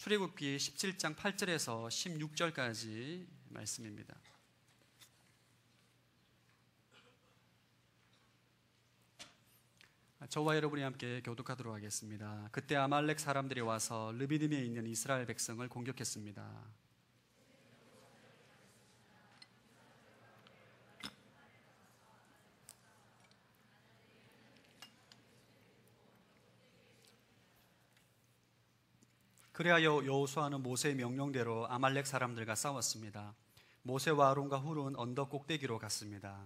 출애굽기 17장 8절에서 16절까지 말씀입니다. 저와 여러분이 함께 교독하도록 하겠습니다. 그때 아말렉 사람들이 와서 르비딤에 있는 이스라엘 백성을 공격했습니다. 그리하여 여호수아는 모세의 명령대로 아말렉 사람들과 싸웠습니다. 모세와 아론과 훌은 언덕 꼭대기로 갔습니다.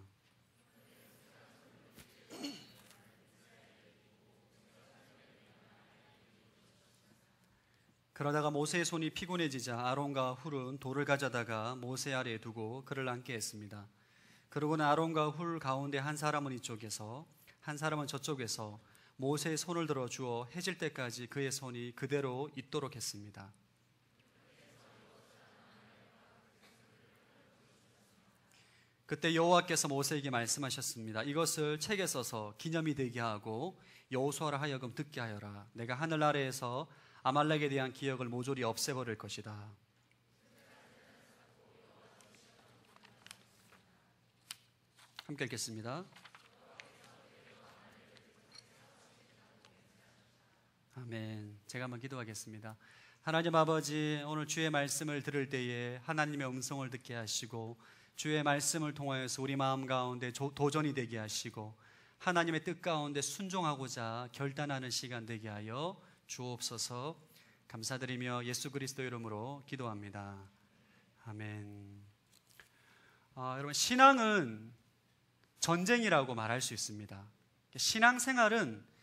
그러다가 모세의 손이 피곤해지자 아론과 훌은 돌을 가져다가 모세 아래에 두고 그를 앉게 했습니다. 그러고는 아론과 훌 가운데 한 사람은 이쪽에서 한 사람은 저쪽에서 모세의 손을 들어 주어 해질 때까지 그의 손이 그대로 있도록 했습니다. 그때 여호와께서 모세에게 말씀하셨습니다. 이것을 책에 써서 기념이 되게 하고 여호수아로 하여금 듣게 하여라. 내가 하늘 아래에서 아말렉에 대한 기억을 모조리 없애버릴 것이다. 함께 읽겠습니다. 아멘. 제가 한번 기도하겠습니다. 하나님 아버지, 오늘 주의 말씀을 들을 때에 하나님의 음성을 듣게 하시고 주의 말씀을 통하여서 우리 마음 가운데 도전이 되게 하시고 하나님의 뜻 가운데 순종하고자 결단하는 시간 되게 하여 주옵소서. 감사드리며 예수 그리스도 이름으로 기도합니다. 아멘. 여러분, 신앙은 전쟁이라고 말할 수 있습니다. 신앙생활은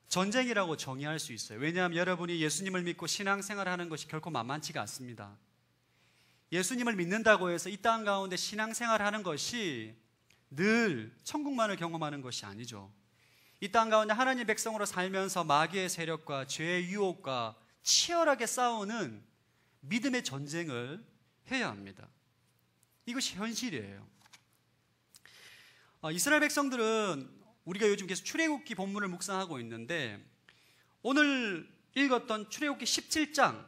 전쟁이라고 정의할 수 있어요. 왜냐하면 여러분이 예수님을 믿고 신앙생활하는 것이 결코 만만치가 않습니다. 예수님을 믿는다고 해서 이 땅 가운데 신앙생활하는 것이 늘 천국만을 경험하는 것이 아니죠. 이 땅 가운데 하나님의 백성으로 살면서 마귀의 세력과 죄의 유혹과 치열하게 싸우는 믿음의 전쟁을 해야 합니다. 이것이 현실이에요. 이스라엘 백성들은 우리가 요즘 계속 출애굽기 본문을 묵상하고 있는데 오늘 읽었던 출애굽기 17장을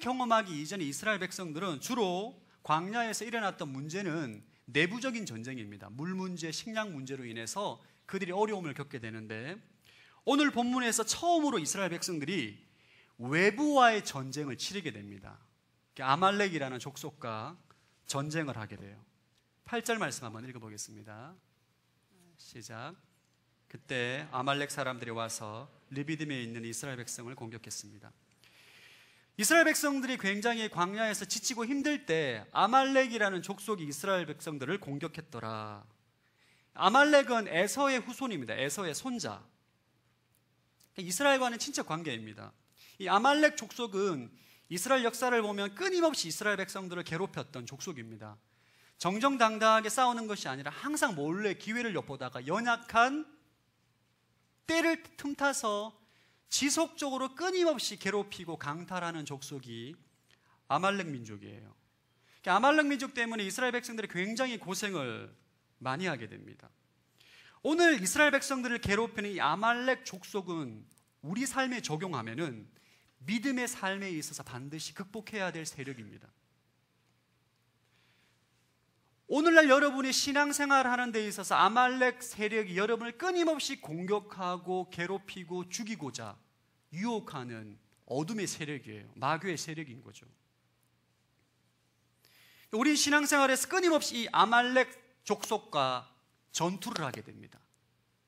경험하기 이전에 이스라엘 백성들은 주로 광야에서 일어났던 문제는 내부적인 전쟁입니다. 물 문제, 식량 문제로 인해서 그들이 어려움을 겪게 되는데 오늘 본문에서 처음으로 이스라엘 백성들이 외부와의 전쟁을 치르게 됩니다. 아말렉이라는 족속과 전쟁을 하게 돼요. 8절 말씀 한번 읽어보겠습니다. 시작. 그때 아말렉 사람들이 와서 르비딤에 있는 이스라엘 백성을 공격했습니다. 이스라엘 백성들이 굉장히 광야에서 지치고 힘들 때 아말렉이라는 족속이 이스라엘 백성들을 공격했더라. 아말렉은 에서의 후손입니다. 에서의 손자. 이스라엘과는 친척 관계입니다. 이 아말렉 족속은 이스라엘 역사를 보면 끊임없이 이스라엘 백성들을 괴롭혔던 족속입니다. 정정당당하게 싸우는 것이 아니라 항상 몰래 기회를 엿보다가 연약한 때를 틈타서 지속적으로 끊임없이 괴롭히고 강탈하는 족속이 아말렉 민족이에요. 아말렉 민족 때문에 이스라엘 백성들이 굉장히 고생을 많이 하게 됩니다. 오늘 이스라엘 백성들을 괴롭히는 이 아말렉 족속은 우리 삶에 적용하면은 믿음의 삶에 있어서 반드시 극복해야 될 세력입니다. 오늘날 여러분이 신앙생활을 하는 데 있어서 아말렉 세력이 여러분을 끊임없이 공격하고 괴롭히고 죽이고자 유혹하는 어둠의 세력이에요. 마귀의 세력인 거죠. 우리 신앙생활에서 끊임없이 이 아말렉 족속과 전투를 하게 됩니다.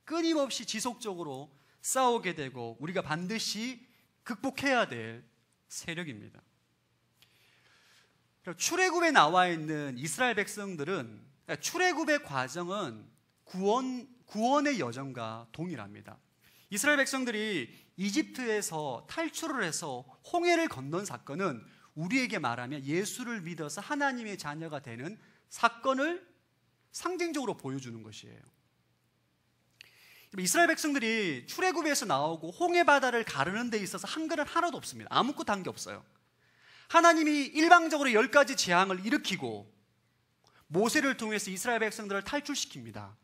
끊임없이 지속적으로 싸우게 되고 우리가 반드시 극복해야 될 세력입니다. 출애굽에 나와 있는 이스라엘 백성들은 출애굽의 과정은 구원의 여정과 동일합니다. 이스라엘 백성들이 이집트에서 탈출을 해서 홍해를 건넌 사건은 우리에게 말하면 예수를 믿어서 하나님의 자녀가 되는 사건을 상징적으로 보여주는 것이에요. 이스라엘 백성들이 출애굽에서 나오고 홍해 바다를 가르는 데 있어서 한글은 하나도 없습니다. 아무것도 한 게 없어요. 하나님이 일방적으로 10가지 재앙을 일으키고 모세를 통해서 이스라엘 백성들을 탈출시킵니다.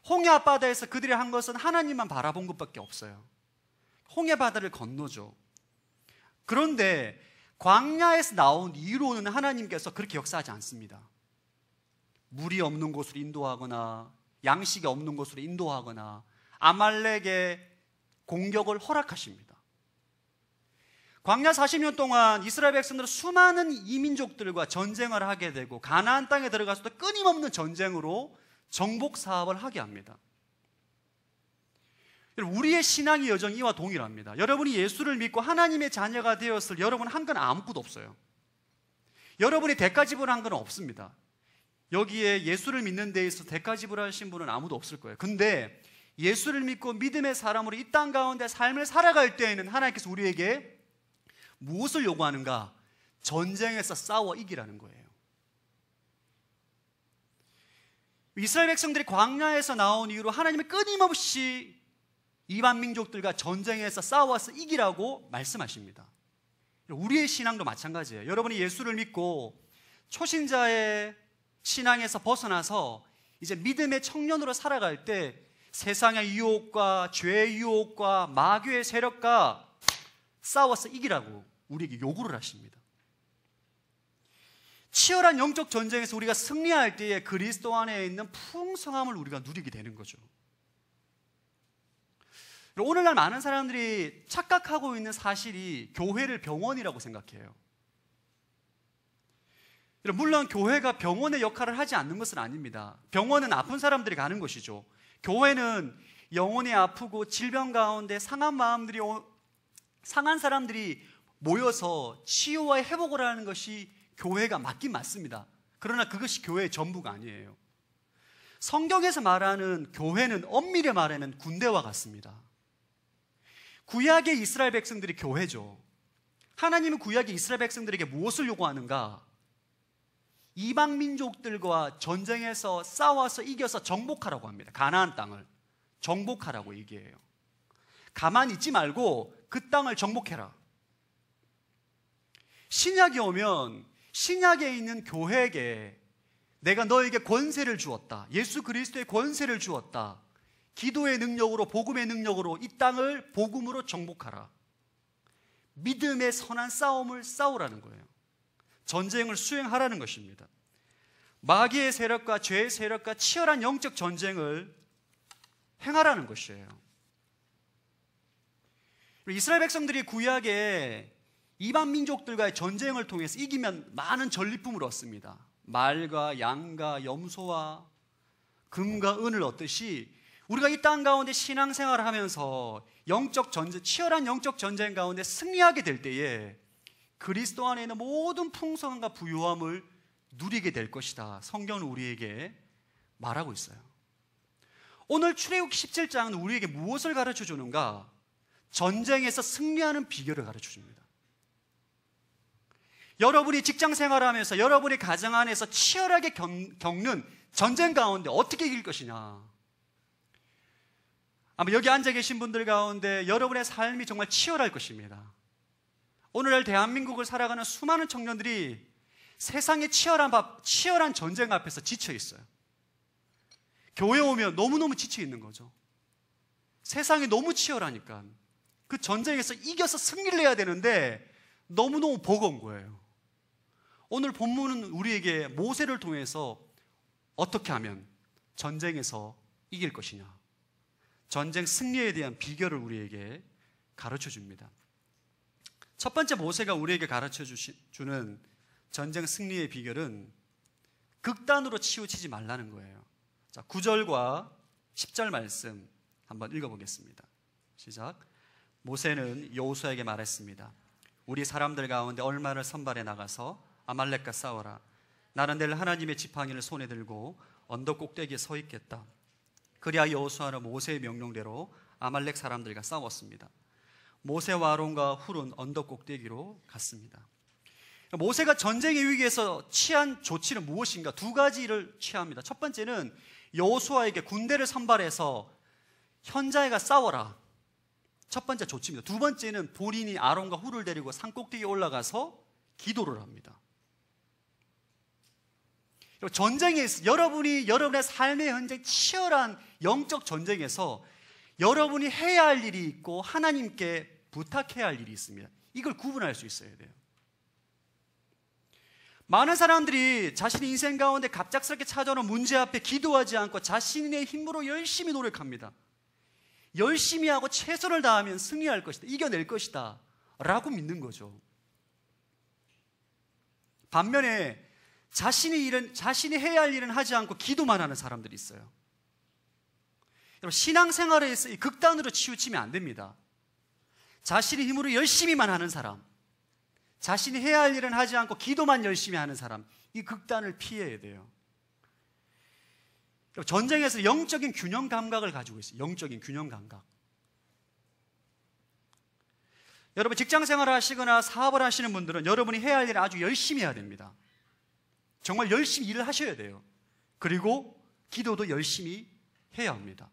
홍해 앞바다에서 그들이 한 것은 하나님만 바라본 것밖에 없어요. 홍해 바다를 건너죠. 그런데 광야에서 나온 이후로는 하나님께서 그렇게 역사하지 않습니다. 물이 없는 곳으로 인도하거나 양식이 없는 곳으로 인도하거나 아말렉의 공격을 허락하십니다. 광야 40년 동안 이스라엘 백성들은 수많은 이민족들과 전쟁을 하게 되고 가나안 땅에 들어가서도 끊임없는 전쟁으로 정복 사업을 하게 합니다. 우리의 신앙의 여정이 이와 동일합니다. 여러분이 예수를 믿고 하나님의 자녀가 되었을 여러분 한 건 아무것도 없어요. 여러분이 대가 지불한 건 없습니다. 여기에 예수를 믿는 데 있어서 대가 지불하신 분은 아무도 없을 거예요. 근데 예수를 믿고 믿음의 사람으로 이 땅 가운데 삶을 살아갈 때에는 하나님께서 우리에게 무엇을 요구하는가? 전쟁에서 싸워 이기라는 거예요. 이스라엘 백성들이 광야에서 나온 이후로 하나님은 끊임없이 이방 민족들과 전쟁에서 싸워서 이기라고 말씀하십니다. 우리의 신앙도 마찬가지예요. 여러분이 예수를 믿고 초신자의 신앙에서 벗어나서 이제 믿음의 청년으로 살아갈 때 세상의 유혹과 죄의 유혹과 마귀의 세력과 싸워서 이기라고 우리에게 요구를 하십니다. 치열한 영적 전쟁에서 우리가 승리할 때에 그리스도 안에 있는 풍성함을 우리가 누리게 되는 거죠. 오늘날 많은 사람들이 착각하고 있는 사실이 교회를 병원이라고 생각해요. 물론 교회가 병원의 역할을 하지 않는 것은 아닙니다. 병원은 아픈 사람들이 가는 것이죠. 교회는 영혼이 아프고 질병 가운데 상한 사람들이 모여서 치유와 회복을 하는 것이 교회가 맞긴 맞습니다. 그러나 그것이 교회의 전부가 아니에요. 성경에서 말하는 교회는 엄밀히 말하면 군대와 같습니다. 구약의 이스라엘 백성들이 교회죠. 하나님은 구약의 이스라엘 백성들에게 무엇을 요구하는가? 이방 민족들과 전쟁에서 싸워서 이겨서 정복하라고 합니다. 가나안 땅을 정복하라고 얘기해요. 가만히 있지 말고 그 땅을 정복해라. 신약이 오면 신약에 있는 교회에게 내가 너에게 권세를 주었다. 예수 그리스도의 권세를 주었다. 기도의 능력으로, 복음의 능력으로 이 땅을 복음으로 정복하라. 믿음의 선한 싸움을 싸우라는 거예요. 전쟁을 수행하라는 것입니다. 마귀의 세력과 죄의 세력과 치열한 영적 전쟁을 행하라는 것이에요. 이스라엘 백성들이 구약에 이방 민족들과의 전쟁을 통해서 이기면 많은 전리품을 얻습니다. 말과 양과 염소와 금과 은을 얻듯이 우리가 이 땅 가운데 신앙생활을 하면서 영적 전쟁, 치열한 영적 전쟁 가운데 승리하게 될 때에 그리스도 안에 있는 모든 풍성함과 부유함을 누리게 될 것이다. 성경은 우리에게 말하고 있어요. 오늘 출애굽기 17장은 우리에게 무엇을 가르쳐 주는가? 전쟁에서 승리하는 비결을 가르쳐 줍니다. 여러분이 직장 생활하면서 여러분의 가정 안에서 치열하게 겪는 전쟁 가운데 어떻게 이길 것이냐? 아마 여기 앉아 계신 분들 가운데 여러분의 삶이 정말 치열할 것입니다. 오늘날 대한민국을 살아가는 수많은 청년들이 세상의 치열한 전쟁 앞에서 지쳐 있어요. 교회 오면 너무너무 지쳐 있는 거죠. 세상이 너무 치열하니까 그 전쟁에서 이겨서 승리를 해야 되는데 너무너무 버거운 거예요. 오늘 본문은 우리에게 모세를 통해서 어떻게 하면 전쟁에서 이길 것이냐, 전쟁 승리에 대한 비결을 우리에게 가르쳐 줍니다. 첫 번째 모세가 우리에게 가르쳐 주는 전쟁 승리의 비결은 극단으로 치우치지 말라는 거예요. 자, 9절과 10절 말씀 한번 읽어보겠습니다. 시작. 모세는 여호수아에게 말했습니다. 우리 사람들 가운데 얼마를 선발해 나가서 아말렉과 싸워라. 나는 내일 하나님의 지팡이를 손에 들고 언덕 꼭대기에 서 있겠다. 그리하여 여호수아는 모세의 명령대로 아말렉 사람들과 싸웠습니다. 모세와 아론과 훌은 언덕 꼭대기로 갔습니다. 모세가 전쟁의 위기에서 취한 조치는 무엇인가? 두 가지를 취합니다. 첫 번째는 여호수아에게 군대를 선발해서 현자에 가 싸워라. 첫 번째 조치입니다. 두 번째는 본인이 아론과 훌을 데리고 산 꼭대기에 올라가서 기도를 합니다. 전쟁에서 여러분의 삶의 현재 치열한 영적 전쟁에서 여러분이 해야 할 일이 있고 하나님께 부탁해야 할 일이 있습니다. 이걸 구분할 수 있어야 돼요. 많은 사람들이 자신의 인생 가운데 갑작스럽게 찾아오는 문제 앞에 기도하지 않고 자신의 힘으로 열심히 노력합니다. 열심히 하고 최선을 다하면 승리할 것이다, 이겨낼 것이다 라고 믿는 거죠. 반면에 자신이 해야 할 일은 하지 않고 기도만 하는 사람들이 있어요. 여러분, 신앙생활에서 이 극단으로 치우치면 안 됩니다. 자신의 힘으로 열심히만 하는 사람, 자신이 해야 할 일은 하지 않고 기도만 열심히 하는 사람, 이 극단을 피해야 돼요. 전쟁에서 영적인 균형 감각을 가지고 있어요. 영적인 균형 감각. 여러분, 직장 생활을 하시거나 사업을 하시는 분들은 여러분이 해야 할 일을 아주 열심히 해야 됩니다. 정말 열심히 일을 하셔야 돼요. 그리고 기도도 열심히 해야 합니다.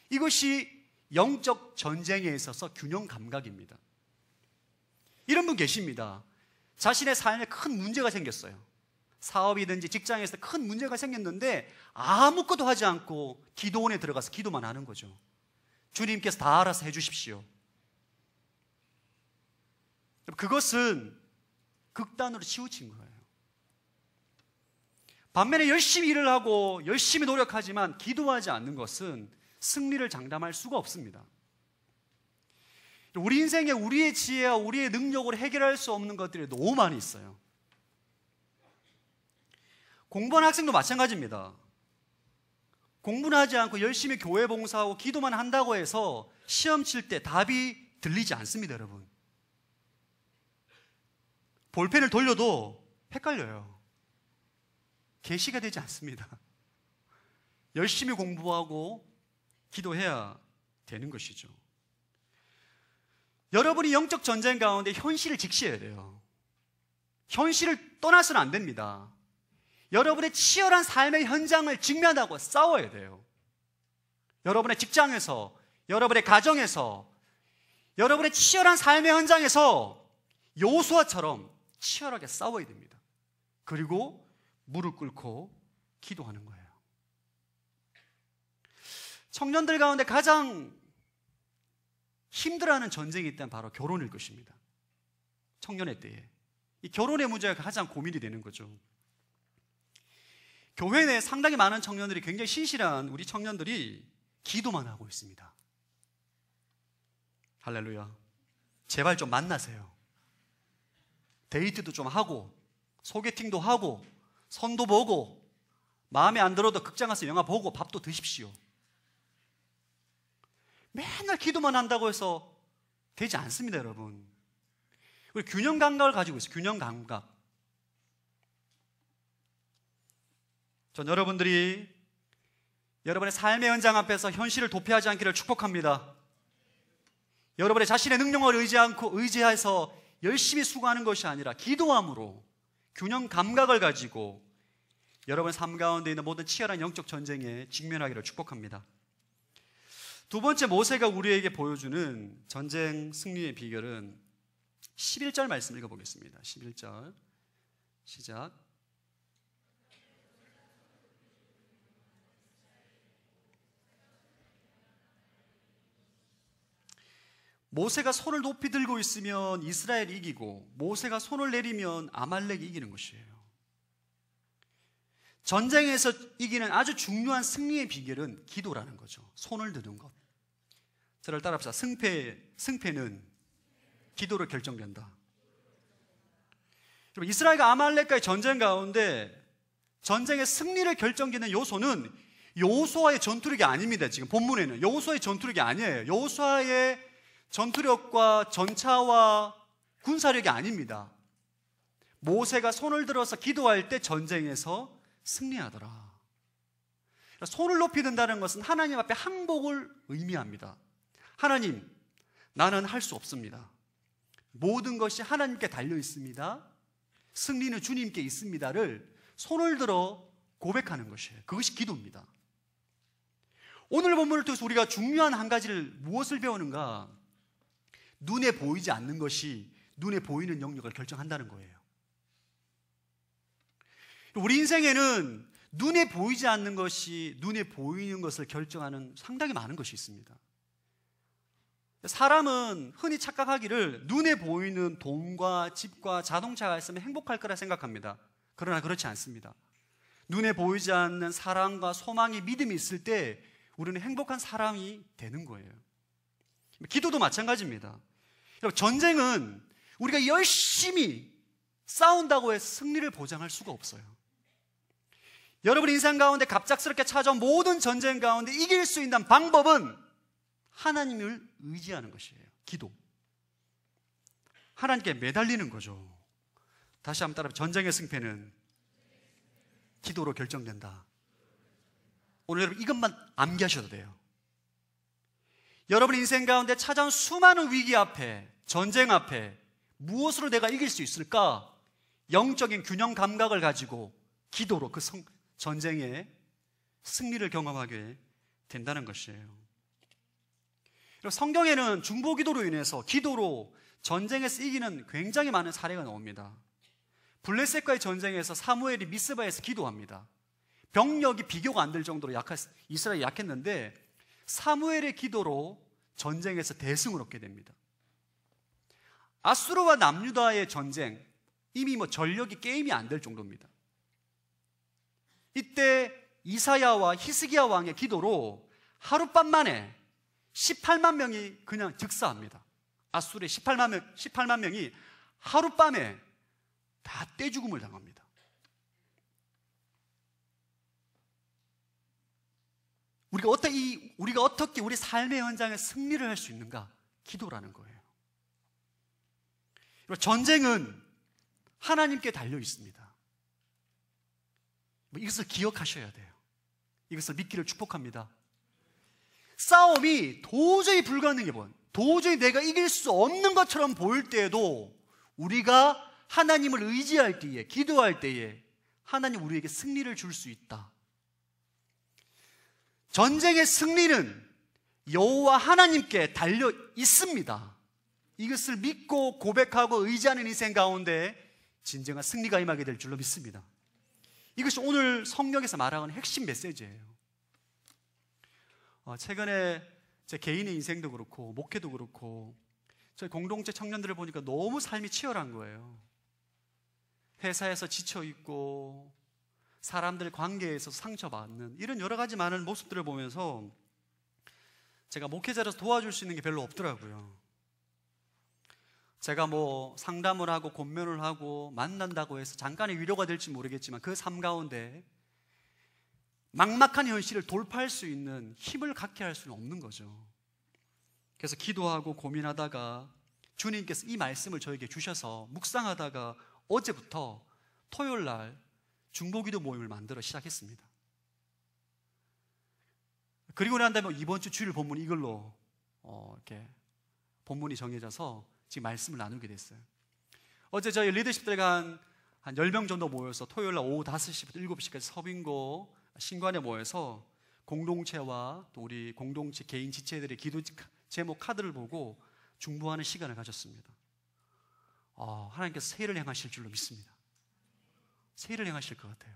이것이 영적 전쟁에 있어서 균형 감각입니다. 이런 분 계십니다. 자신의 삶에 큰 문제가 생겼어요. 사업이든지 직장에서 큰 문제가 생겼는데 아무것도 하지 않고 기도원에 들어가서 기도만 하는 거죠. 주님께서 다 알아서 해주십시오. 그것은 극단으로 치우친 거예요. 반면에 열심히 일을 하고 열심히 노력하지만 기도하지 않는 것은 승리를 장담할 수가 없습니다. 우리 인생에 우리의 지혜와 우리의 능력으로 해결할 수 없는 것들이 너무 많이 있어요. 공부하는 학생도 마찬가지입니다. 공부는 하지 않고 열심히 교회 봉사하고 기도만 한다고 해서 시험 칠 때 답이 들리지 않습니다, 여러분. 볼펜을 돌려도 헷갈려요. 계시가 되지 않습니다. 열심히 공부하고 기도해야 되는 것이죠. 여러분이 영적 전쟁 가운데 현실을 직시해야 돼요. 현실을 떠나서는 안 됩니다. 여러분의 치열한 삶의 현장을 직면하고 싸워야 돼요. 여러분의 직장에서, 여러분의 가정에서, 여러분의 치열한 삶의 현장에서 여호수아처럼 치열하게 싸워야 됩니다. 그리고 무릎 꿇고 기도하는 거예요. 청년들 가운데 가장 힘들어하는 전쟁이 있다면 바로 결혼일 것입니다. 청년의 때에 이 결혼의 문제가 가장 고민이 되는 거죠. 교회 내에 상당히 많은 청년들이, 굉장히 신실한 우리 청년들이 기도만 하고 있습니다. 할렐루야. 제발 좀 만나세요. 데이트도 좀 하고 소개팅도 하고 선도 보고, 마음에 안 들어도 극장 가서 영화 보고 밥도 드십시오. 맨날 기도만 한다고 해서 되지 않습니다, 여러분. 우리 균형 감각을 가지고 있어요. 균형 감각. 전 여러분들이 여러분의 삶의 현장 앞에서 현실을 도피하지 않기를 축복합니다. 여러분의 자신의 능력을 의지해서 열심히 수고하는 것이 아니라 기도함으로 균형 감각을 가지고 여러분의 삶 가운데 있는 모든 치열한 영적 전쟁에 직면하기를 축복합니다. 두 번째, 모세가 우리에게 보여주는 전쟁 승리의 비결은 11절 말씀 읽어보겠습니다. 11절 시작. 모세가 손을 높이 들고 있으면 이스라엘이 이기고, 모세가 손을 내리면 아말렉이 이기는 것이에요. 전쟁에서 이기는 아주 중요한 승리의 비결은 기도라는 거죠. 손을 드는 것. 저를 따라합시다. 승패는 기도로 결정된다. 이스라엘과 아말렉과의 전쟁 가운데 전쟁의 승리를 결정짓는 요소는 여호수아의 전투력이 아닙니다. 지금 본문에는 여호수아의 전투력이 아니에요. 여호수아의 전투력과 전차와 군사력이 아닙니다. 모세가 손을 들어서 기도할 때 전쟁에서 승리하더라. 손을 높이 든다는 것은 하나님 앞에 항복을 의미합니다. 하나님, 나는 할 수 없습니다. 모든 것이 하나님께 달려 있습니다. 승리는 주님께 있습니다를 손을 들어 고백하는 것이에요. 그것이 기도입니다. 오늘 본문을 통해서 우리가 중요한 한 가지를 무엇을 배우는가? 눈에 보이지 않는 것이 눈에 보이는 영역을 결정한다는 거예요. 우리 인생에는 눈에 보이지 않는 것이 눈에 보이는 것을 결정하는 상당히 많은 것이 있습니다. 사람은 흔히 착각하기를 눈에 보이는 돈과 집과 자동차가 있으면 행복할 거라 생각합니다. 그러나 그렇지 않습니다. 눈에 보이지 않는 사랑과 소망이, 믿음이 있을 때 우리는 행복한 사람이 되는 거예요. 기도도 마찬가지입니다. 전쟁은 우리가 열심히 싸운다고 해서 승리를 보장할 수가 없어요. 여러분 인생 가운데 갑작스럽게 찾아온 모든 전쟁 가운데 이길 수 있는 방법은 하나님을 의지하는 것이에요. 기도. 하나님께 매달리는 거죠. 다시 한번 따라해. 전쟁의 승패는 기도로 결정된다. 오늘 여러분 이것만 암기하셔도 돼요. 여러분 인생 가운데 찾아온 수많은 위기 앞에, 전쟁 앞에 무엇으로 내가 이길 수 있을까? 영적인 균형 감각을 가지고 기도로 그 전쟁의 승리를 경험하게 된다는 것이에요. 성경에는 중보기도로 인해서 기도로 전쟁에서 이기는 굉장히 많은 사례가 나옵니다. 블레셋과의 전쟁에서 사무엘이 미스바에서 기도합니다. 병력이 비교가 안 될 정도로 이스라엘이 약했는데 사무엘의 기도로 전쟁에서 대승을 얻게 됩니다. 아수르와 남유다의 전쟁, 이미 전력이 게임이 안 될 정도입니다. 이때 이사야와 히스기야 왕의 기도로 하룻밤 만에 18만 명이 그냥 즉사합니다. 아수르의 18만 명이 하룻밤에 다 떼죽음을 당합니다. 우리가 어떻게 우리 삶의 현장에 승리를 할 수 있는가? 기도라는 거예요. 전쟁은 하나님께 달려 있습니다. 이것을 기억하셔야 돼요. 이것을 믿기를 축복합니다. 싸움이 도저히 불가능해 보여, 도저히 내가 이길 수 없는 것처럼 보일 때에도 우리가 하나님을 의지할 때에, 기도할 때에 하나님 우리에게 승리를 줄 수 있다. 전쟁의 승리는 여호와 하나님께 달려 있습니다. 이것을 믿고 고백하고 의지하는 인생 가운데 진정한 승리가 임하게 될 줄로 믿습니다. 이것이 오늘 성경에서 말하는 핵심 메시지예요. 최근에 제 개인의 인생도 그렇고 목회도 그렇고 저희 공동체 청년들을 보니까 너무 삶이 치열한 거예요. 회사에서 지쳐있고 사람들 관계에서 상처받는 이런 여러 가지 많은 모습들을 보면서 제가 목회자로서 도와줄 수 있는 게 별로 없더라고요. 제가 상담을 하고 권면을 하고 만난다고 해서 잠깐의 위로가 될지 모르겠지만 그 삶 가운데 막막한 현실을 돌파할 수 있는 힘을 갖게 할 수는 없는 거죠. 그래서 기도하고 고민하다가 주님께서 이 말씀을 저에게 주셔서 묵상하다가 어제부터 토요일 날 중보기도 모임을 만들어 시작했습니다. 그리고 난 다음에 이번 주 주일 본문이 이걸로 이렇게 본문이 정해져서 지금 말씀을 나누게 됐어요. 어제 저희 리더십들과 한 10명 정도 모여서 토요일 날 오후 5시부터 7시까지 서빙고 신관에 모여서 공동체와 또 우리 공동체 개인 지체들의 기도 제목 카드를 보고 중보하는 시간을 가졌습니다. 하나님께서 세일을 행하실 줄로 믿습니다. 세일을 행하실 것 같아요.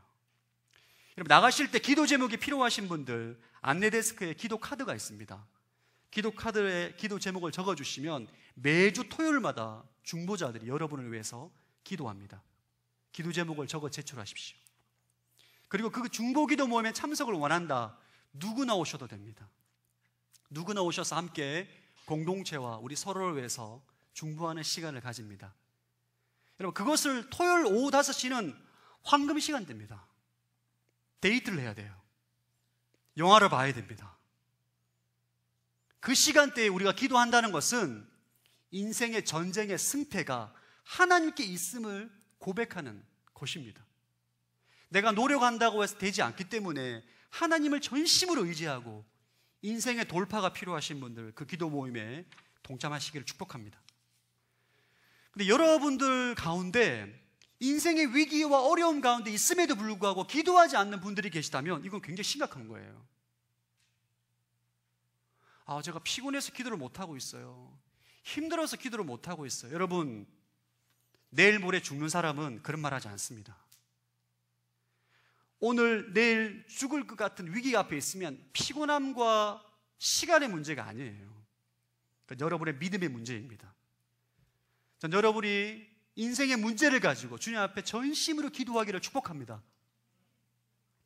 여러분 나가실 때 기도 제목이 필요하신 분들 안내 데스크에 기도 카드가 있습니다. 기도 카드에 기도 제목을 적어주시면 매주 토요일마다 중보자들이 여러분을 위해서 기도합니다. 기도 제목을 적어 제출하십시오. 그리고 그 중보기도 모임에 참석을 원한다. 누구나 오셔도 됩니다. 누구나 오셔서 함께 공동체와 우리 서로를 위해서 중보하는 시간을 가집니다. 여러분 그것을 토요일 오후 5시는 황금 시간대입니다. 데이트를 해야 돼요. 영화를 봐야 됩니다. 그 시간대에 우리가 기도한다는 것은 인생의 전쟁의 승패가 하나님께 있음을 고백하는 것입니다. 내가 노력한다고 해서 되지 않기 때문에 하나님을 전심으로 의지하고 인생의 돌파가 필요하신 분들 그 기도 모임에 동참하시기를 축복합니다. 근데 여러분들 가운데 인생의 위기와 어려움 가운데 있음에도 불구하고 기도하지 않는 분들이 계시다면 이건 굉장히 심각한 거예요. 제가 피곤해서 기도를 못하고 있어요. 힘들어서 기도를 못하고 있어요. 여러분 내일 모레 죽는 사람은 그런 말 하지 않습니다. 오늘 내일 죽을 것 같은 위기 앞에 있으면 피곤함과 시간의 문제가 아니에요. 그건 여러분의 믿음의 문제입니다. 전 여러분이 인생의 문제를 가지고 주님 앞에 전심으로 기도하기를 축복합니다.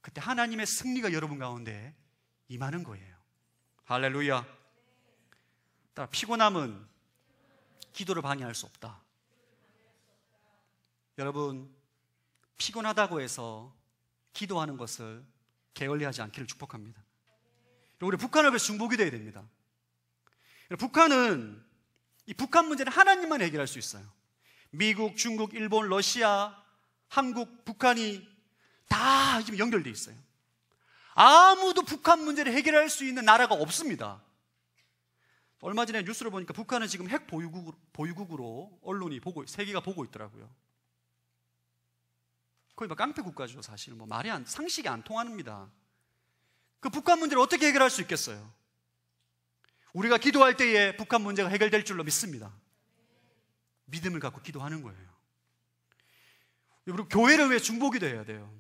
그때 하나님의 승리가 여러분 가운데 임하는 거예요. 할렐루야. 따라 피곤함은 기도를 방해할 수 없다. 여러분, 피곤하다고 해서 기도하는 것을 게을리하지 않기를 축복합니다. 우리 북한을 위해서 중보기도해야 됩니다. 북한은, 이 북한 문제는 하나님만 해결할 수 있어요. 미국, 중국, 일본, 러시아, 한국, 북한이 다 지금 연결되어 있어요. 아무도 북한 문제를 해결할 수 있는 나라가 없습니다. 얼마 전에 뉴스를 보니까 북한은 지금 핵 보유국으로 언론이 세계가 보고 있더라고요. 거의 막 깡패 국가죠. 사실 상식이 안 통합니다. 그 북한 문제를 어떻게 해결할 수 있겠어요? 우리가 기도할 때에 북한 문제가 해결될 줄로 믿습니다. 믿음을 갖고 기도하는 거예요. 그리고 교회를 위해 중보기도 해야 돼요.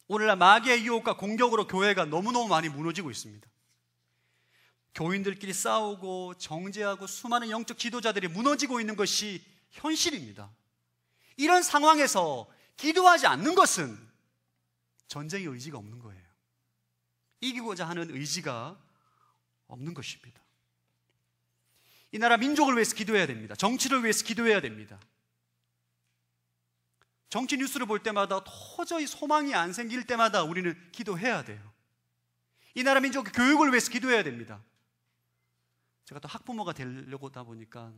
오늘날 마귀의 유혹과 공격으로 교회가 너무너무 많이 무너지고 있습니다. 교인들끼리 싸우고 정죄하고 수많은 영적 지도자들이 무너지고 있는 것이 현실입니다. 이런 상황에서 기도하지 않는 것은 전쟁의 의지가 없는 거예요. 이기고자 하는 의지가 없는 것입니다. 이 나라 민족을 위해서 기도해야 됩니다. 정치를 위해서 기도해야 됩니다. 정치 뉴스를 볼 때마다 도저히 소망이 안 생길 때마다 우리는 기도해야 돼요. 이 나라 민족의 교육을 위해서 기도해야 됩니다. 제가 또 학부모가 되려고 하다 보니까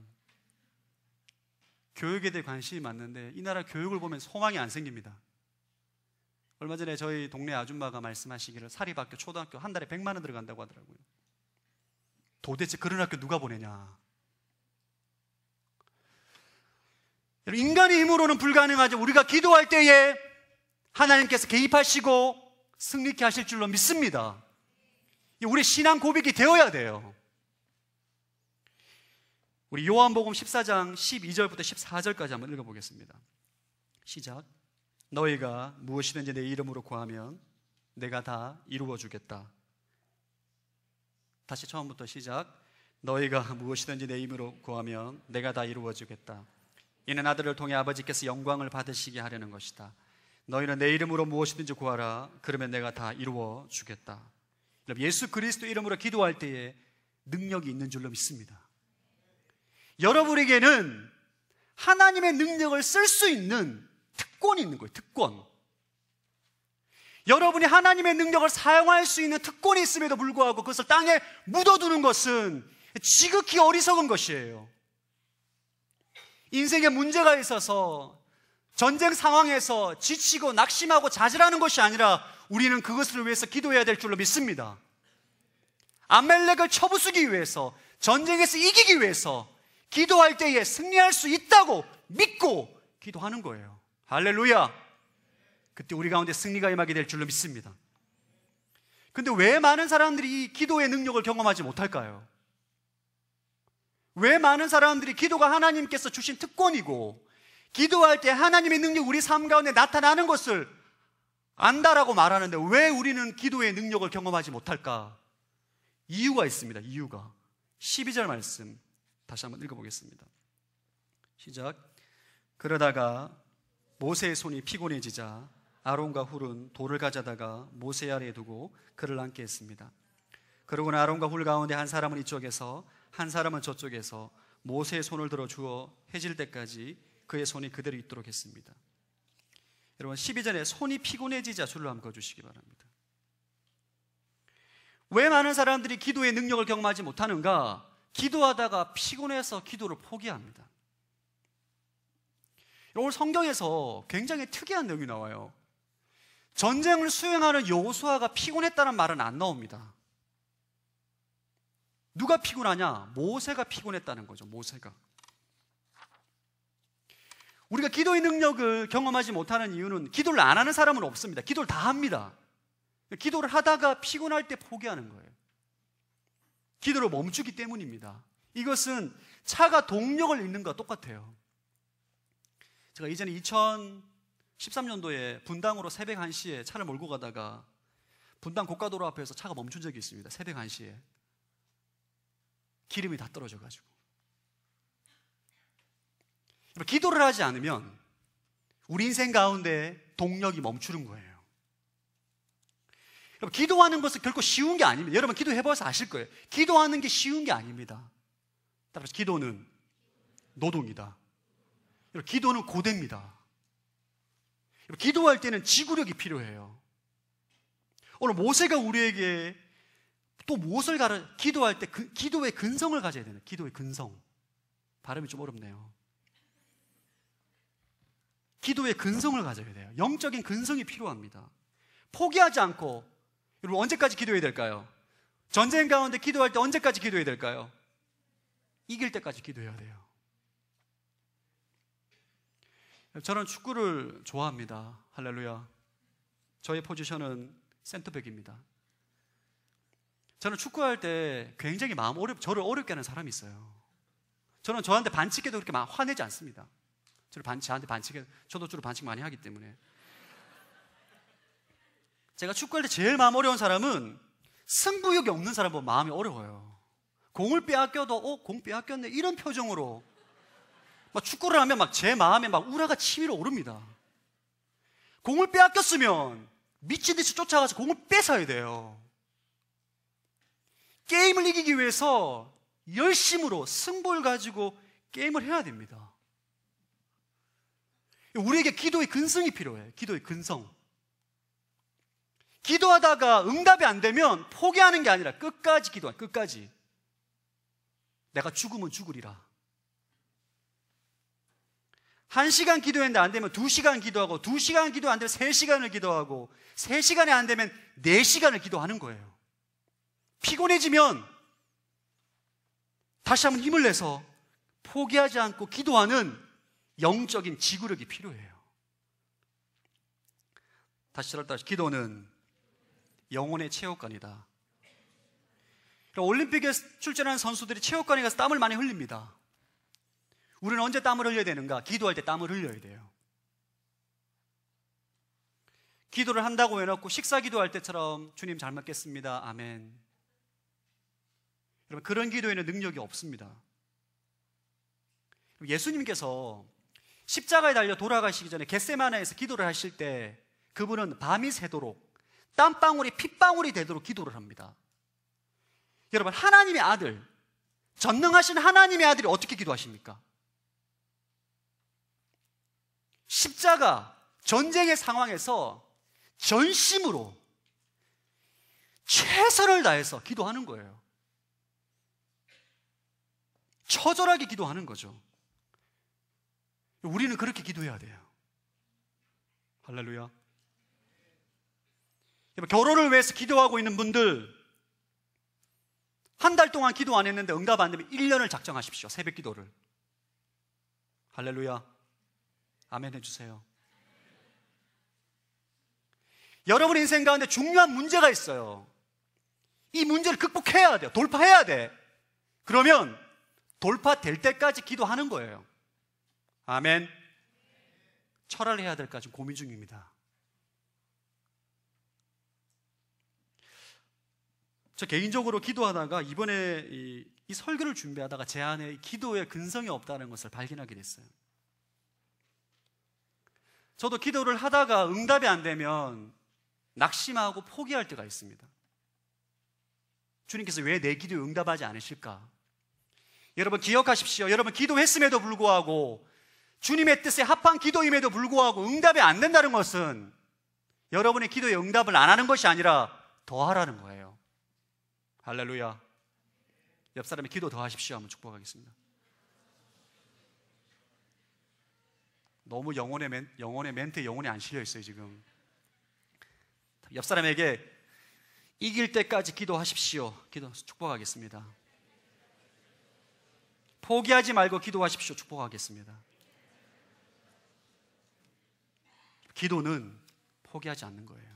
교육에 대해 관심이 많은데 이 나라 교육을 보면 소망이 안 생깁니다. 얼마 전에 저희 동네 아줌마가 말씀하시기를 사립학교, 초등학교 한 달에 100만 원 들어간다고 하더라고요. 도대체 그런 학교 누가 보내냐? 인간의 힘으로는 불가능하죠. 우리가 기도할 때에 하나님께서 개입하시고 승리케 하실 줄로 믿습니다. 우리 신앙 고백이 되어야 돼요. 우리 요한복음 14장 12절부터 14절까지 한번 읽어보겠습니다. 시작. 너희가 무엇이든지 내 이름으로 구하면 내가 다 이루어 주겠다. 다시 처음부터 시작. 너희가 무엇이든지 내 이름으로 구하면 내가 다 이루어 주겠다. 이는 아들을 통해 아버지께서 영광을 받으시게 하려는 것이다. 너희는 내 이름으로 무엇이든지 구하라. 그러면 내가 다 이루어 주겠다. 예수 그리스도 이름으로 기도할 때에 능력이 있는 줄로 믿습니다. 여러분에게는 하나님의 능력을 쓸 수 있는 특권이 있는 거예요. 특권. 여러분이 하나님의 능력을 사용할 수 있는 특권이 있음에도 불구하고 그것을 땅에 묻어두는 것은 지극히 어리석은 것이에요. 인생에 문제가 있어서 전쟁 상황에서 지치고 낙심하고 좌절하는 것이 아니라 우리는 그것을 위해서 기도해야 될 줄로 믿습니다. 아멜렉을 쳐부수기 위해서, 전쟁에서 이기기 위해서 기도할 때에 승리할 수 있다고 믿고 기도하는 거예요. 할렐루야. 그때 우리 가운데 승리가 임하게 될 줄로 믿습니다. 근데 왜 많은 사람들이 이 기도의 능력을 경험하지 못할까요? 왜 많은 사람들이 기도가 하나님께서 주신 특권이고 기도할 때 하나님의 능력이 우리 삶 가운데 나타나는 것을 안다라고 말하는데 왜 우리는 기도의 능력을 경험하지 못할까? 이유가 있습니다. 이유가 12절 말씀 다시 한번 읽어보겠습니다. 시작. 그러다가 모세의 손이 피곤해지자 아론과 훌은 돌을 가져다가 모세 아래에 두고 그를 앉게 했습니다. 그러고는 아론과 훌 가운데 한 사람은 이쪽에서 한 사람은 저쪽에서 모세의 손을 들어 주어 해질 때까지 그의 손이 그대로 있도록 했습니다. 여러분 12절에 손이 피곤해지자 줄로 한번 그어주시기 바랍니다. 왜 많은 사람들이 기도의 능력을 경험하지 못하는가? 기도하다가 피곤해서 기도를 포기합니다. 오늘 성경에서 굉장히 특이한 내용이 나와요. 전쟁을 수행하는 여호수아가 피곤했다는 말은 안 나옵니다. 누가 피곤하냐? 모세가 피곤했다는 거죠. 모세가. 우리가 기도의 능력을 경험하지 못하는 이유는 기도를 안 하는 사람은 없습니다. 기도를 다 합니다. 기도를 하다가 피곤할 때 포기하는 거예요. 기도를 멈추기 때문입니다. 이것은 차가 동력을 잃는 것과 똑같아요. 제가 이전에 2013년도에 분당으로 새벽 1시에 차를 몰고 가다가 분당 고가도로 앞에서 차가 멈춘 적이 있습니다. 새벽 1시에. 기름이 다 떨어져가지고. 기도를 하지 않으면 우리 인생 가운데 동력이 멈추는 거예요. 여러분, 기도하는 것은 결코 쉬운 게 아닙니다. 여러분 기도해봐서 아실 거예요. 기도하는 게 쉬운 게 아닙니다. 따라서 기도는 노동이다. 여러분, 기도는 고됩니다. 여러분, 기도할 때는 지구력이 필요해요. 오늘 모세가 우리에게 또 무엇을 기도할 때 기도의 근성을 가져야 되는, 기도의 근성. 발음이 좀 어렵네요. 기도의 근성을 가져야 돼요. 영적인 근성이 필요합니다. 포기하지 않고, 여러분 언제까지 기도해야 될까요? 전쟁 가운데 기도할 때 언제까지 기도해야 될까요? 이길 때까지 기도해야 돼요. 저는 축구를 좋아합니다. 할렐루야. 저의 포지션은 센터백입니다. 저는 축구할 때 굉장히 저를 어렵게 하는 사람이 있어요. 저는 저한테 반칙해도 그렇게 막 화내지 않습니다. 저한테 반칙해, 저도 주로 반칙 많이 하기 때문에. 제가 축구할 때 제일 마음 어려운 사람은 승부욕이 없는 사람 보면 마음이 어려워요. 공을 빼앗겨도 공 빼앗겼네 이런 표정으로 막 축구를 하면 막 제 마음에 막 우라가 치밀어 오릅니다. 공을 빼앗겼으면 미친 듯이 쫓아가서 공을 뺏어야 돼요. 게임을 이기기 위해서 열심으로 승부를 가지고 게임을 해야 됩니다. 우리에게 기도의 근성이 필요해. 기도의 근성. 기도하다가 응답이 안 되면 포기하는 게 아니라 끝까지 기도해. 끝까지. 내가 죽으면 죽으리라. 1시간 기도했는데 안 되면 2시간 기도하고, 2시간 기도 안 되면 3시간을 기도하고, 3시간이 안 되면 4시간을 기도하는 거예요. 피곤해지면 다시 한번 힘을 내서 포기하지 않고 기도하는 영적인 지구력이 필요해요. 다시 들었다. 기도는 영혼의 체육관이다. 올림픽에 출전하는 선수들이 체육관에 가서 땀을 많이 흘립니다. 우리는 언제 땀을 흘려야 되는가? 기도할 때 땀을 흘려야 돼요. 기도를 한다고 해놓고 식사 기도할 때처럼 주님 잘 먹겠습니다. 아멘. 여러분, 그런 기도에는 능력이 없습니다. 예수님께서 십자가에 달려 돌아가시기 전에 겟세마네에서 기도를 하실 때 그분은 밤이 새도록 땀방울이 핏방울이 되도록 기도를 합니다. 여러분, 하나님의 아들, 전능하신 하나님의 아들이 어떻게 기도하십니까? 십자가, 전쟁의 상황에서 전심으로 최선을 다해서 기도하는 거예요. 처절하게 기도하는 거죠. 우리는 그렇게 기도해야 돼요. 할렐루야. 결혼을 위해서 기도하고 있는 분들, 한 달 동안 기도 안 했는데 응답 안 되면 1년을 작정하십시오. 새벽 기도를. 할렐루야. 아멘 해주세요. 여러분 인생 가운데 중요한 문제가 있어요. 이 문제를 극복해야 돼요. 돌파해야 돼. 그러면 돌파될 때까지 기도하는 거예요. 아멘. 철회를 해야 될까 지금 고민 중입니다. 저 개인적으로 기도하다가 이번에 이 설교를 준비하다가 제 안에 기도의 근성이 없다는 것을 발견하게 됐어요. 저도 기도를 하다가 응답이 안 되면 낙심하고 포기할 때가 있습니다. 주님께서 왜 내 기도에 응답하지 않으실까? 여러분 기억하십시오. 여러분 기도했음에도 불구하고 주님의 뜻에 합한 기도임에도 불구하고 응답이 안 된다는 것은 여러분의 기도에 응답을 안 하는 것이 아니라 더 하라는 거예요. 할렐루야. 옆 사람이 기도 더 하십시오 한번 축복하겠습니다. 너무 영혼의 멘트에 영혼이 안 실려 있어요 지금. 옆 사람에게 이길 때까지 기도하십시오. 기도 축복하겠습니다. 포기하지 말고 기도하십시오. 축복하겠습니다. 기도는 포기하지 않는 거예요.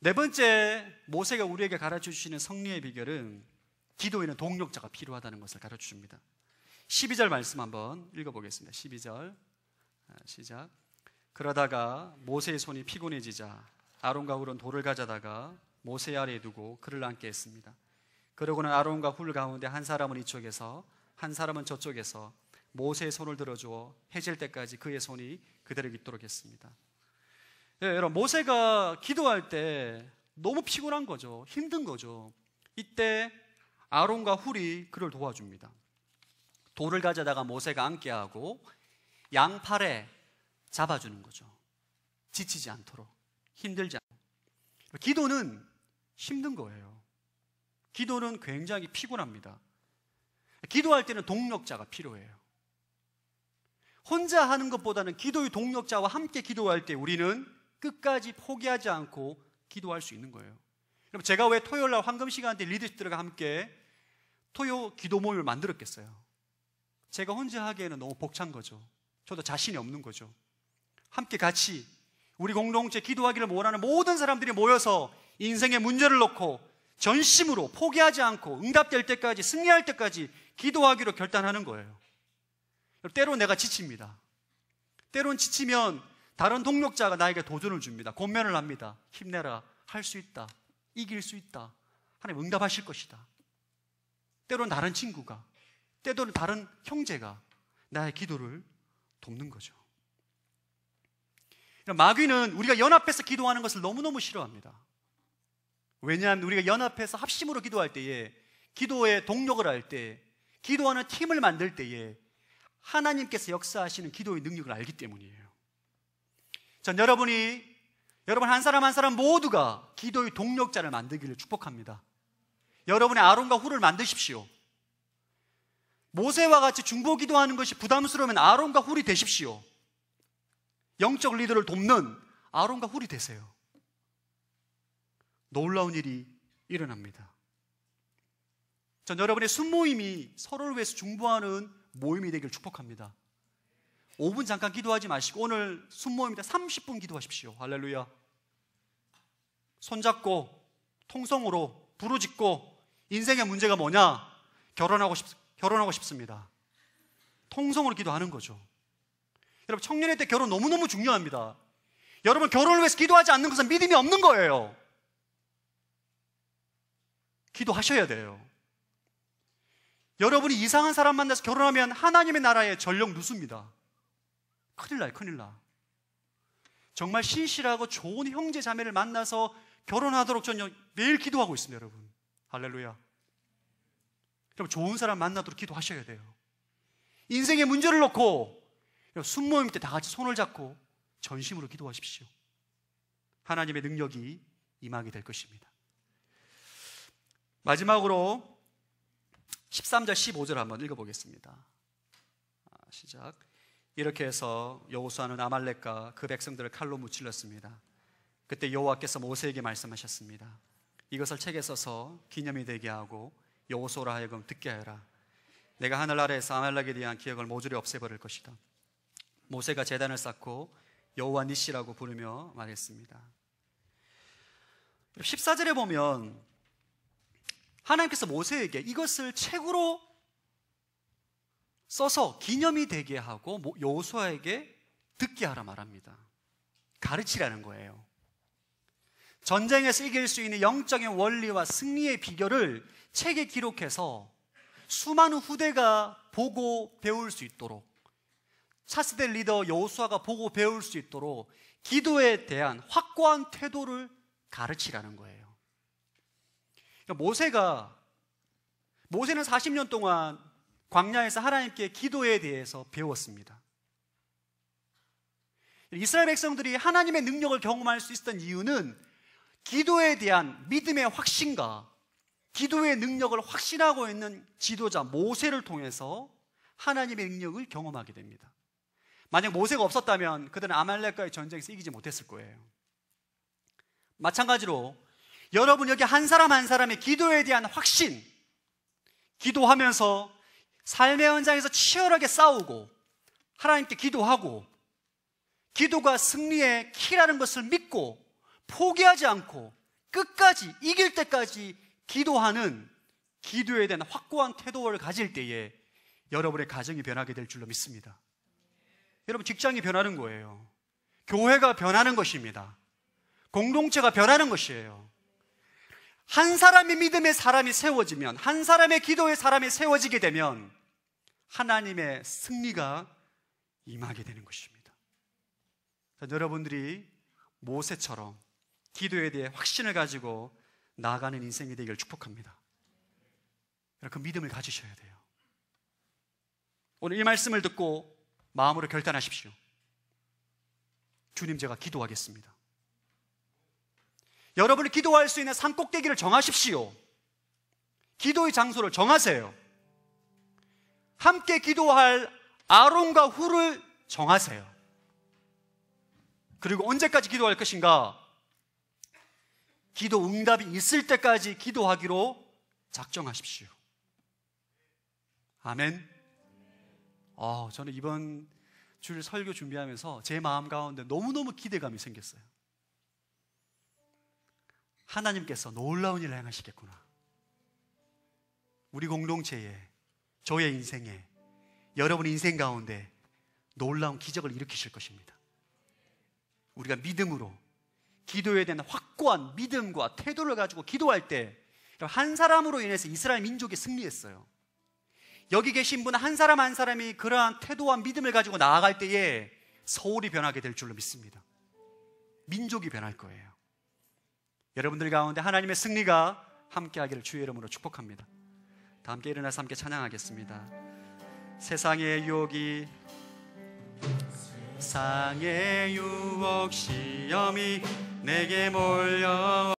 네 번째, 모세가 우리에게 가르쳐 주시는 승리의 비결은 기도에는 동력자가 필요하다는 것을 가르쳐 줍니다. 12절 말씀 한번 읽어보겠습니다. 12절 시작. 그러다가 모세의 손이 피곤해지자 아론과 훌은 돌을 가져다가 모세 아래에 두고 그를 앉게 했습니다. 그러고는 아론과 훌 가운데 한 사람은 이쪽에서 한 사람은 저쪽에서 모세의 손을 들어주어 해질 때까지 그의 손이 그대로 있도록 했습니다. 네, 여러분, 모세가 기도할 때 너무 피곤한 거죠. 힘든 거죠. 이때 아론과 훌이 그를 도와줍니다. 돌을 가져다가 모세가 앉게 하고 양팔에 잡아주는 거죠. 지치지 않도록, 힘들지 않도록. 기도는 힘든 거예요. 기도는 굉장히 피곤합니다. 기도할 때는 동력자가 필요해요. 혼자 하는 것보다는 기도의 동력자와 함께 기도할 때 우리는 끝까지 포기하지 않고 기도할 수 있는 거예요. 여러분, 제가 왜 토요일날 황금 시간 때 리더십들과 함께 토요 기도 모임을 만들었겠어요? 제가 혼자 하기에는 너무 벅찬 거죠. 저도 자신이 없는 거죠. 함께 같이 우리 공동체 기도하기를 원하는 모든 사람들이 모여서 인생의 문제를 놓고 전심으로 포기하지 않고 응답될 때까지, 승리할 때까지 기도하기로 결단하는 거예요. 때론 내가 지칩니다. 때론 지치면 다른 동력자가 나에게 도전을 줍니다. 권면을 합니다. 힘내라, 할 수 있다, 이길 수 있다, 하나님 응답하실 것이다. 때론 다른 친구가, 때로는 다른 형제가 나의 기도를 돕는 거죠. 마귀는 우리가 연합해서 기도하는 것을 너무너무 싫어합니다. 왜냐하면 우리가 연합해서 합심으로 기도할 때에, 기도에 동력을 할 때, 기도하는 팀을 만들 때에 하나님께서 역사하시는 기도의 능력을 알기 때문이에요. 전 여러분 한 사람 한 사람 모두가 기도의 동력자를 만들기를 축복합니다. 여러분의 아론과 훌을 만드십시오. 모세와 같이 중보 기도하는 것이 부담스러우면 아론과 훌이 되십시오. 영적 리더를 돕는 아론과 훌이 되세요. 놀라운 일이 일어납니다. 전 여러분의 순모임이 서로를 위해서 중보하는 모임이 되길 축복합니다. 5분 잠깐 기도하지 마시고 오늘 순모임이다 30분 기도하십시오. 할렐루야. 손잡고 통성으로 부르짖고 인생의 문제가 뭐냐? 결혼하고 싶습니다. 통성으로 기도하는 거죠. 여러분, 청년의 때 결혼 너무너무 중요합니다. 여러분, 결혼을 위해서 기도하지 않는 것은 믿음이 없는 거예요. 기도하셔야 돼요. 여러분이 이상한 사람 만나서 결혼하면 하나님의 나라에 전력 누습니다. 큰일 나요, 큰일 나. 정말 신실하고 좋은 형제 자매를 만나서 결혼하도록 저는 매일 기도하고 있습니다, 여러분. 할렐루야. 여러분, 좋은 사람 만나도록 기도하셔야 돼요. 인생의 문제를 놓고 순모임 때 다 같이 손을 잡고 전심으로 기도하십시오. 하나님의 능력이 임하게 될 것입니다. 마지막으로 13절 15절 한번 읽어보겠습니다. 시작. 이렇게 해서 여호수아는 아말렉과 그 백성들을 칼로 무찔렀습니다. 그때 여호와께서 모세에게 말씀하셨습니다. 이것을 책에 써서 기념이 되게 하고 여호수아로 하여금 듣게 하여라. 내가 하늘 아래에서 아말렉에 대한 기억을 모조리 없애버릴 것이다. 모세가 제단을 쌓고 여호와 니시라고 부르며 말했습니다. 14절에 보면 하나님께서 모세에게 이것을 책으로 써서 기념이 되게 하고 여호수아에게 듣게 하라 말합니다. 가르치라는 거예요. 전쟁에서 이길 수 있는 영적인 원리와 승리의 비결을 책에 기록해서 수많은 후대가 보고 배울 수 있도록, 차세대 리더 여호수아가 보고 배울 수 있도록 기도에 대한 확고한 태도를 가르치라는 거예요. 그러니까 모세는 40년 동안 광야에서 하나님께 기도에 대해서 배웠습니다. 이스라엘 백성들이 하나님의 능력을 경험할 수 있었던 이유는 기도에 대한 믿음의 확신과 기도의 능력을 확신하고 있는 지도자 모세를 통해서 하나님의 능력을 경험하게 됩니다. 만약 모세가 없었다면 그들은 아말렉과의 전쟁에서 이기지 못했을 거예요. 마찬가지로 여러분 여기 한 사람 한 사람의 기도에 대한 확신, 기도하면서 삶의 현장에서 치열하게 싸우고 하나님께 기도하고 기도가 승리의 키라는 것을 믿고 포기하지 않고 끝까지 이길 때까지 기도하는 기도에 대한 확고한 태도를 가질 때에 여러분의 가정이 변하게 될 줄로 믿습니다. 여러분, 직장이 변하는 거예요. 교회가 변하는 것입니다. 공동체가 변하는 것이에요. 한 사람의 믿음의 사람이 세워지면, 한 사람의 기도의 사람이 세워지게 되면 하나님의 승리가 임하게 되는 것입니다. 여러분들이 모세처럼 기도에 대해 확신을 가지고 나아가는 인생이 되기를 축복합니다. 그 믿음을 가지셔야 돼요. 오늘 이 말씀을 듣고 마음으로 결단하십시오. 주님, 제가 기도하겠습니다. 여러분이 기도할 수 있는 산꼭대기를 정하십시오. 기도의 장소를 정하세요. 함께 기도할 아론과 훌을 정하세요. 그리고 언제까지 기도할 것인가? 기도 응답이 있을 때까지 기도하기로 작정하십시오. 아멘. 저는 이번 주일 설교 준비하면서 제 마음 가운데 너무너무 기대감이 생겼어요. 하나님께서 놀라운 일을 행하시겠구나. 우리 공동체에, 저의 인생에, 여러분의 인생 가운데 놀라운 기적을 일으키실 것입니다. 우리가 믿음으로 기도에 대한 확고한 믿음과 태도를 가지고 기도할 때 한 사람으로 인해서 이스라엘 민족이 승리했어요. 여기 계신 분 한 사람 한 사람이 그러한 태도와 믿음을 가지고 나아갈 때에 서울이 변하게 될 줄로 믿습니다. 민족이 변할 거예요. 여러분들 가운데 하나님의 승리가 함께하기를 주의 이름으로 축복합니다. 다 함께 일어나서 함께 찬양하겠습니다. 세상의 유혹이, 세상의 유혹 시험이 내게 몰려